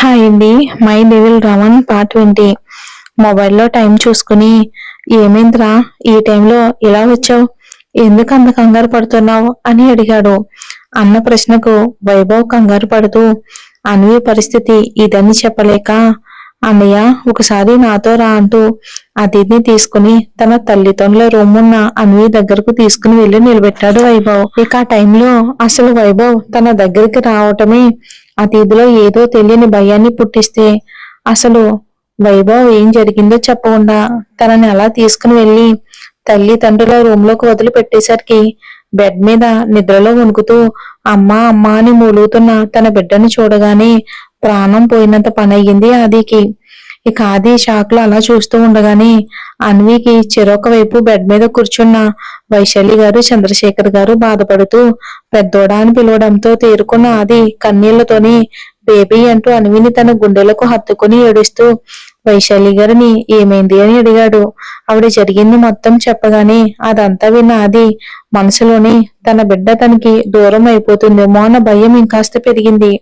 Hi అండి. My devil Raman part 20. మొబైల్లో time చూసుకుని, ఏమైందిరా ఈ టైంలో ఇలా వచ్చావు, ఎందుకు అంత కంగారు పడుతున్నావు అని అడిగాడు. అన్న ప్రశ్నకు వైభవ్ కంగారు పడుతూ అన్వి పరిస్థితి ఇదని చెప్పలేక, అన్నయ్య ఒకసారి నాతో రా అంటూ అతిథిని తీసుకుని తన తల్లిదండ్రుల రూమ్ ఉన్న అన్వి దగ్గరకు తీసుకుని వెళ్లి నిలబెట్టాడు వైభవ్. ఇక ఆ టైంలో అసలు వైభవ్ తన దగ్గరికి రావటమే అతిథిలో ఏదో తెలియని భయాన్ని పుట్టిస్తే, అసలు వైభవ్ ఏం జరిగిందో చెప్పకుండా తనని అలా తీసుకుని వెళ్లి తల్లి తండ్రుల రూమ్ లోకి వదిలిపెట్టేసరికి బెడ్ మీద నిద్రలో వణుకుతూ అమ్మా అమ్మా అని మూలుగుతున్న తన బిడ్డను చూడగానే ప్రాణం పోయినంత పని అయ్యింది ఆదికి. ఇక ఆది షాక్ లో అలా చూస్తూ ఉండగానే అన్వికి చెరొక వైపు బెడ్ మీద కూర్చున్న వైశాలి గారు, చంద్రశేఖర్ గారు బాధపడుతూ పెద్దోడా అని పిలవడంతో తేరుకున్న ఆది కన్నీళ్లతోని బేబీ అంటూ అన్విని తన గుండెలకు హత్తుకుని ఏడుస్తూ వైశాలి గారిని ఏమైంది అని అడిగాడు. ఆవిడ జరిగింది మొత్తం చెప్పగానే అదంతా విన్న ఆది మనసులోని తన బిడ్డ తనకి దూరం అయిపోతుందేమో అన్న భయం ఇంకాస్త పెరిగింది.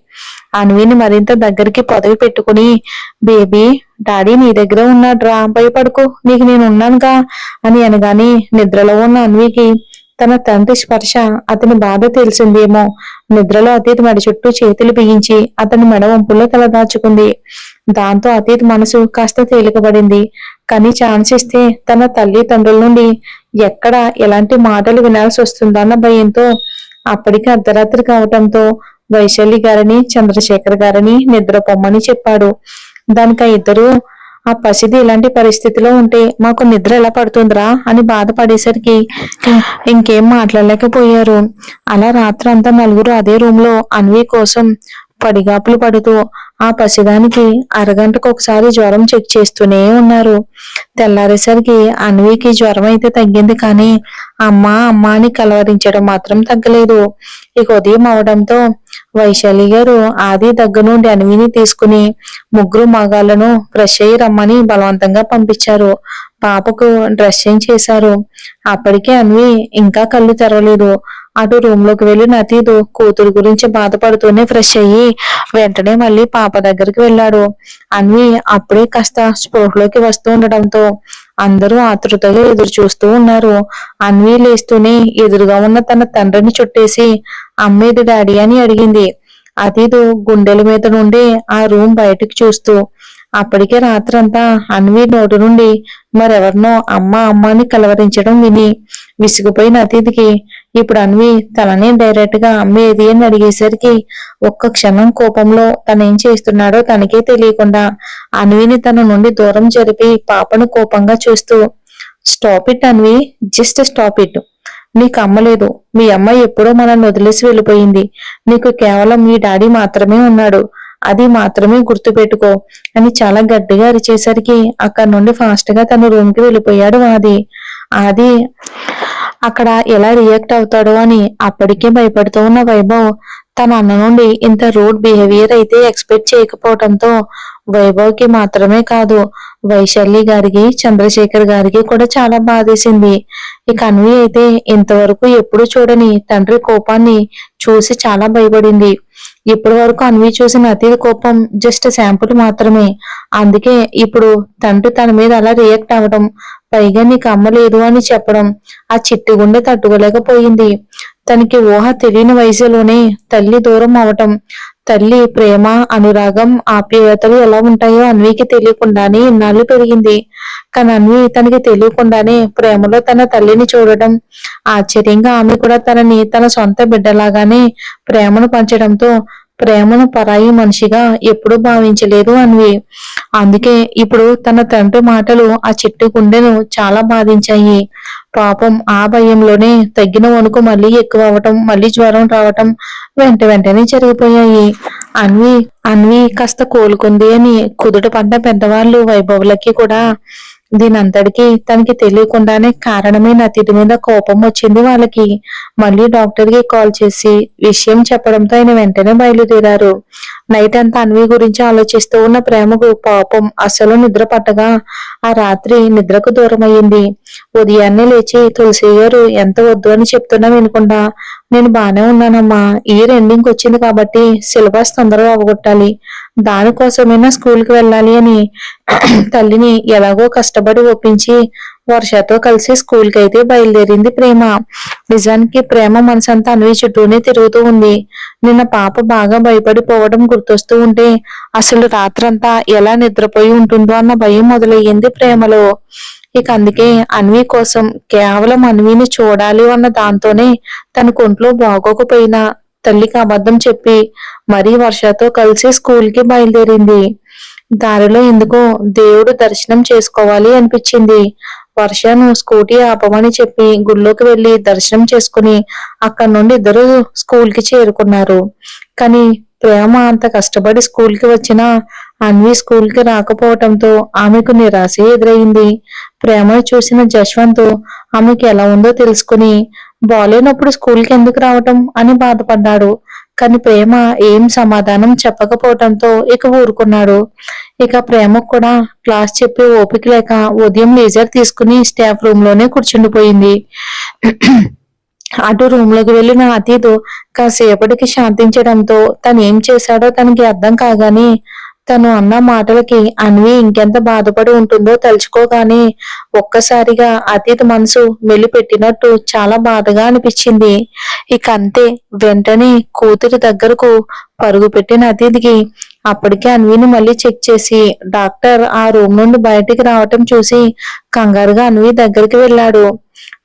అన్విని మరింత దగ్గరికి పొదవి పెట్టుకుని, బేబీ డాడీ నీ దగ్గర ఉన్నాడ్రా, భయపడుకో, నీకు నేను ఉన్నానుగా అని అనగానే నిద్రలో ఉన్న అన్వికి తన తండ్రి స్పర్శ అతని బాధ తెలిసిందేమో. నిద్రలో అతీత్ మెడ చుట్టూ చేతులు బిగించి అతని మెడ వంపుల్లో తల దాచుకుంది. దాంతో అతీత్ మనసు కాస్త తేలికబడింది. కానీ ఛాన్స్ ఇస్తే తన తల్లి తండ్రుల నుండి ఎక్కడ ఎలాంటి మాటలు వినాల్సి వస్తుందన్న భయంతో అప్పటికి అర్ధరాత్రి కావటంతో వైశాలి గారిని, చంద్రశేఖర్ గారిని నిద్రపోమ్మని చెప్పాడు. దానికి ఇద్దరు ఆ పసిది ఇలాంటి పరిస్థితిలో ఉంటే మాకు నిద్ర ఎలా పడుతుందిరా అని బాధపడేసరికి ఇంకేం మాట్లాడలేకపోయారు. అలా రాత్రంతా నలుగురు అదే రూమ్ లో అన్వి కోసం పడిగాపులు పడుతూ ఆ పసిదానికి అరగంటకు ఒకసారి జ్వరం చెక్ చేస్తూనే ఉన్నారు. తెల్లారేసరికి అన్వికి జ్వరం అయితే తగ్గింది, కానీ అమ్మా అమ్మా అని కలవరించడం మాత్రం తగ్గలేదు. ఇక ఉదయం అవడంతో వైశాలి గారు ఆది దగ్గర నుండి అన్విని తీసుకుని ముగ్గురు మగాళ్లను ఫ్రెష్ అయ్యి రమ్మని బలవంతంగా పంపించారు. పాపకు డ్రెస్ చేంజ్ చేశారు. అప్పటికే అన్వి ఇంకా కళ్ళు తెరవలేదు. అటు రూమ్ లోకి వెళ్లి నతీదు కూతురు గురించి బాధపడుతూనే ఫ్రెష్ అయ్యి వెంటనే మళ్ళీ పాప దగ్గరికి వెళ్ళాడు. అన్వి అప్పుడే కాస్త స్పృహలోకి వస్తూ ఉండడంతో అందరూ ఆతృతగా ఎదురు చూస్తూ ఉన్నారు. అన్వి లేస్తూనే ఎదురుగా ఉన్న తన తండ్రిని చుట్టేసి అమ్మేది డాడీ అని అడిగింది. అతీదు గుండెల మీద నుండి ఆ రూమ్ బయటికి చూస్తూ. అప్పటికే రాత్రంతా అన్వి నోటి నుండి మరెవరినో అమ్మ అమ్మ అని కలవరించడం విని విసిగిపోయిన అతిథికి ఇప్పుడు అన్వి తననే డైరెక్ట్ గా అమ్మేది అని అడిగేసరికి ఒక్క క్షణం కోపంలో తనేం చేస్తున్నాడో తనకే తెలియకుండా అన్విని తన నుండి దూరం జరిపి పాపను కోపంగా చూస్తూ, stop it Anvi, just stop it. నీకు అమ్మలేదు, మీ అమ్మ ఎప్పుడో మనల్ని వదిలేసి వెళ్ళిపోయింది. నీకు కేవలం మీ డాడీ మాత్రమే ఉన్నాడు, అది మాత్రమే గుర్తు పెట్టుకో అని చాలా గట్టిగా అరిచేసరికి అక్కడి నుండి ఫాస్ట్ గా తన రూమ్ కి వెళ్ళిపోయాడు ఆది. ఆది అక్కడ ఎలా రియాక్ట్ అవుతాడో అని అప్పటికే భయపడుతూ ఉన్న వైభవ్ తన అన్న నుండి ఇంత రూడ్ బిహేవియర్ అయితే ఎక్స్పెక్ట్ చేయకపోవడంతో వైభవ్ కి మాత్రమే కాదు, వైశాలి గారికి, చంద్రశేఖర్ గారికి కూడా చాలా బాధేసింది. ఇక అన్వి అయితే ఇంతవరకు ఎప్పుడు చూడని తండ్రి కోపాన్ని చూసి చాలా భయపడింది. ఇప్పటి వరకు అన్వి చూసిన అతి కోపం జస్ట్ శాంపుల్ మాత్రమే. అందుకే ఇప్పుడు తండ్రి తన మీద అలా రియాక్ట్ అవ్వడం, పైగా నీకు అమ్మలేదు అని చెప్పడం ఆ చిట్టి గుండె తట్టుకోలేకపోయింది. తనకి ఊహ తెలియని వయసులోనే తల్లి దూరం అవటం, తల్లి ప్రేమ, అనురాగం, ఆప్యాయతలు ఎలా ఉంటాయో అన్వికి తెలియకుండానే ఇన్నాళ్ళు పెరిగింది. కానీ అన్వి తనకి తెలియకుండానే ప్రేమలో తన తల్లిని చూడడం, ఆశ్చర్యంగా ఆమె కూడా తనని తన సొంత బిడ్డలాగానే ప్రేమను పంచడంతో ప్రేమను పరాయి మనిషిగా ఎప్పుడూ భావించలేదు అన్వి. అందుకే ఇప్పుడు తన తండ్రి మాటలు ఆ చిట్టి గుండెను చాలా బాధించాయి. పాపం ఆ భయంలోనే తగ్గిన వణుకు మళ్ళీ ఎక్కువ అవటం, మళ్ళీ జ్వరం రావటం వెంటనే జరిగిపోయాయి. అన్వి కాస్త కోలుకుంది అని కుదుట పడ్డ పెద్దవాళ్ళు వైభవులకి కూడా దీనంతటికి తనకి తెలియకుండానే కారణమైన అతిథి మీద కోపం వచ్చింది వాళ్ళకి. మళ్ళీ డాక్టర్ కి కాల్ చేసి విషయం చెప్పడంతో ఆయన వెంటనే బయలుదేరారు. నైట్ అంతా అన్వి గురించి ఆలోచిస్తూ ఉన్న ప్రేమకు పాపం అసలు నిద్ర పట్టగా ఆ రాత్రి నిద్రకు దూరం అయ్యింది. ఉదయాన్నే లేచి తులసి గారు ఎంత వద్దు అని చెప్తున్నా వినకుండా, నేను బానే ఉన్నానమ్మా, ఇయర్ ఎండింగ్ వచ్చింది కాబట్టి సిలబస్ తొందరగా అవగొట్టాలి, దానికోసమైనా స్కూల్కి వెళ్ళాలి అని తల్లిని ఎలాగో కష్టపడి ఒప్పించి వర్షతో కలిసి స్కూల్కి అయితే బయలుదేరింది ప్రేమ. నిజానికి ప్రేమ మనసంతా అన్వి చుట్టూనే తిరుగుతూ ఉంది. నిన్న పాప బాగా భయపడిపోవడం గుర్తొస్తూ ఉంటే అసలు రాత్రంతా ఎలా నిద్రపోయి ఉంటుందో అన్న భయం మొదలయ్యింది ప్రేమలో. ఇక అందుకే అన్వి కోసం కేవలం అన్విని చూడాలి అన్న దాంతోనే తన కొంట్లో బాగోకపోయినా తల్లికి అబద్ధం చెప్పి మరీ వర్షతో కలిసి స్కూల్కి బయలుదేరింది. దారిలో ఎందుకో దేవుడు దర్శనం చేసుకోవాలి అనిపించింది. వర్షను స్కూటీ ఆపమని చెప్పి గుళ్ళోకి వెళ్లి దర్శనం చేసుకుని అక్కడి నుండి ఇద్దరు స్కూల్కి చేరుకున్నారు. కానీ ప్రేమ అంత కష్టపడి స్కూల్కి వచ్చినా అన్వి స్కూల్కి రాకపోవటంతో ఆమెకు నిరాశ ఎదురైంది. ప్రేమను చూసిన జశ్వంత్ ఆమెకి ఎలా ఉందో తెలుసుకుని బాలేనప్పుడు స్కూల్కి ఎందుకు రావటం అని బాధపడ్డాడు. కానీ ప్రేమ ఏం సమాధానం చెప్పకపోవటంతో ఇక ఊరుకున్నాడు. ఇక ప్రేమకు కూడా క్లాస్ చెప్పే ఓపిక లేక ఉదయం లేజర్ తీసుకుని స్టాఫ్ రూమ్ లోనే కూర్చుండిపోయింది. అటు రూమ్ లోకి వెళ్లిన అతీతు కాసేపటికి శాంతించడంతో తను ఏం చేశాడో తనకి అర్థం కాగానే తను అన్న మాటలకి అన్వి ఇంకెంత బాధపడి ఉంటుందో తలుచుకోగానే ఒక్కసారిగా అతీత్ మనసు మెలిపెట్టినట్టు చాలా బాధగా అనిపించింది. ఇక అంతే వెంటనే కూతురి దగ్గరకు పరుగు పెట్టిన అతీత్కి అప్పటికే అన్విని మళ్ళీ చెక్ చేసి డాక్టర్ ఆ రూమ్ నుండి బయటికి రావటం చూసి కంగారుగా అన్వి దగ్గరికి వెళ్ళాడు.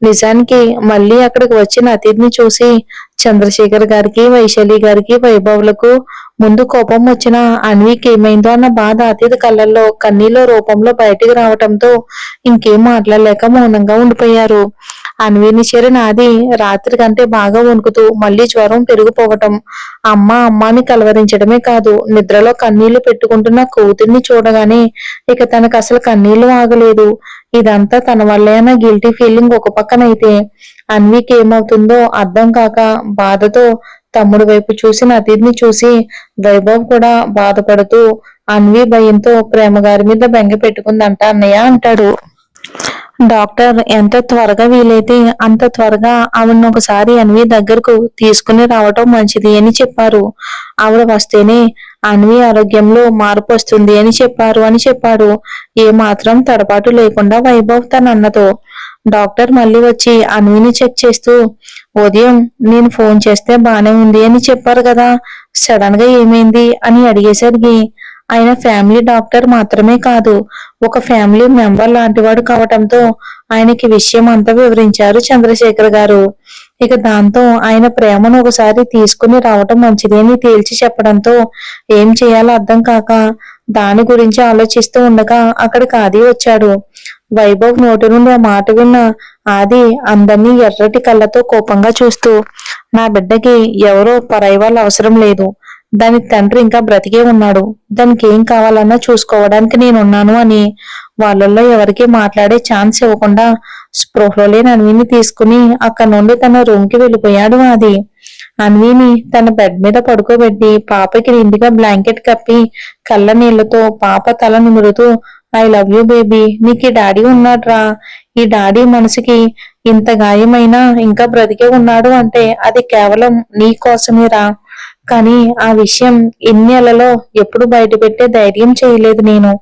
నిజానికి మళ్ళీ అక్కడికి వచ్చిన అతిథిని చూసి చంద్రశేఖర్ గారికి, వైశాలి గారికి, వైభవులకు ముందు కోపం వచ్చిన అన్వికి ఏమైందో అన్న బాధ అతిథి కళ్ళల్లో కన్నీళ్ళ రూపంలో బయటికి రావటంతో ఇంకేం మాట్లాడలేక మౌనంగా ఉండిపోయారు. అన్విని చేరిన అది రాత్రి కంటే బాగా వణుకుతూ మళ్ళీ జ్వరం పెరిగిపోవటం, అమ్మాని కలవరించడమే కాదు నిద్రలో కన్నీళ్లు పెట్టుకుంటున్న కూతుర్ని చూడగానే ఇక తనకు అసలు కన్నీళ్లు ఆగలేదు. ఇదంతా తన వల్లే అన్న గిల్టీ ఫీలింగ్ ఒక పక్కనైతే అన్వికి ఏమవుతుందో అర్థం కాక బాధతో తమ్ముడు వైపు చూసిన అతిథిని చూసి వైభవ్ కూడా బాధపడుతూ అన్వి భయంతో ప్రేమ గారి మీద బెంగ పెట్టుకుందంట అన్నయ్య అంటాడు. డాక్టర్ ఎంత త్వరగా వీలైతే అంత త్వరగా ఆవిడను ఒకసారి అన్వి దగ్గరకు తీసుకుని రావటం మంచిది అని చెప్పారు. ఆవిడ వస్తేనే అన్వి ఆరోగ్యంలో మార్పు వస్తుంది అని చెప్పాడు. ఏ మాత్రం తడబాటు లేకుండా వైభవ్ తన అన్నతో. డాక్టర్ మళ్ళీ వచ్చి అన్విని చెక్ చేస్తూ ఉదయం నేను ఫోన్ చేస్తే బానే ఉంది అని చెప్పారు కదా, సడన్ గా ఏమైంది అని అడిగేసరికి ఆయన ఫ్యామిలీ డాక్టర్ మాత్రమే కాదు ఒక ఫ్యామిలీ మెంబర్ లాంటివాడు కావటంతో ఆయనకి విషయం అంతా వివరించారు చంద్రశేఖర్ గారు. ఇక దాంతో ఆయన ప్రేమను ఒకసారి తీసుకుని రావటం మంచిది అని తేల్చి చెప్పడంతో ఏం చేయాలో అర్థం కాక దాని గురించి ఆలోచిస్తూ ఉండగా అక్కడికి ఆది వచ్చాడు. వైభవ్ నోటి నుండి ఆ మాట విన్న ఆది అందరినీ ఎర్రటి కళ్ళతో కోపంగా చూస్తూ నా బిడ్డకి ఎవరో పరాయి వాళ్ళ అవసరం లేదు, దాని తండ్రి ఇంకా బ్రతికే ఉన్నాడు, దానికి ఏం కావాలన్నా చూసుకోవడానికి నేనున్నాను అని వాళ్ళల్లో ఎవరికి మాట్లాడే ఛాన్స్ ఇవ్వకుండా స్పృహలో లేని అన్విని తీసుకుని అక్కడ నుండి తన రూమ్ కి వెళ్ళిపోయాడు. అది అన్విని తన బెడ్ మీద పడుకోబెట్టి పాపకి నిండుగా బ్లాంకెట్ కప్పి కళ్ళ నీళ్లతో పాప తల నిమురుతూ ఐ లవ్ యూ బేబీ, నీకు ఈ డాడీ ఉన్నాడ్రా, ఈ డాడీ మనసుకి ఇంత గాయమైనా ఇంకా బ్రతికే ఉన్నాడు అంటే అది కేవలం నీ కోసమేరా, కానీ ఆ విషయం ఇన్నేళ్లలో ఎప్పుడు బయట పెట్టే ధైర్యం చేయలేదు నేను,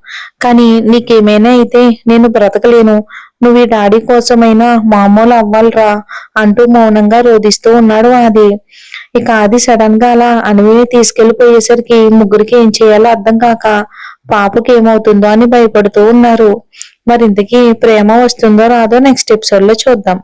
కానీ నీకేమైనా అయితే నేను బ్రతకలేను, నువ్వు ఈ డాడీ కోసమైనా మామూలు అవ్వాలరా అంటూ మౌనంగా రోధిస్తూ ఉన్నాడు ఆది. ఇక ఆది సడన్ గా అలా అన్విని తీసుకెళ్లిపోయేసరికి ముగ్గురికి ఏం చేయాలో అర్థం కాక పాపకి ఏమవుతుందో అని భయపడుతూ ఉన్నారు. మరింతకీ ప్రేమ వస్తుందో రాదో నెక్స్ట్ ఎపిసోడ్ లో చూద్దాం.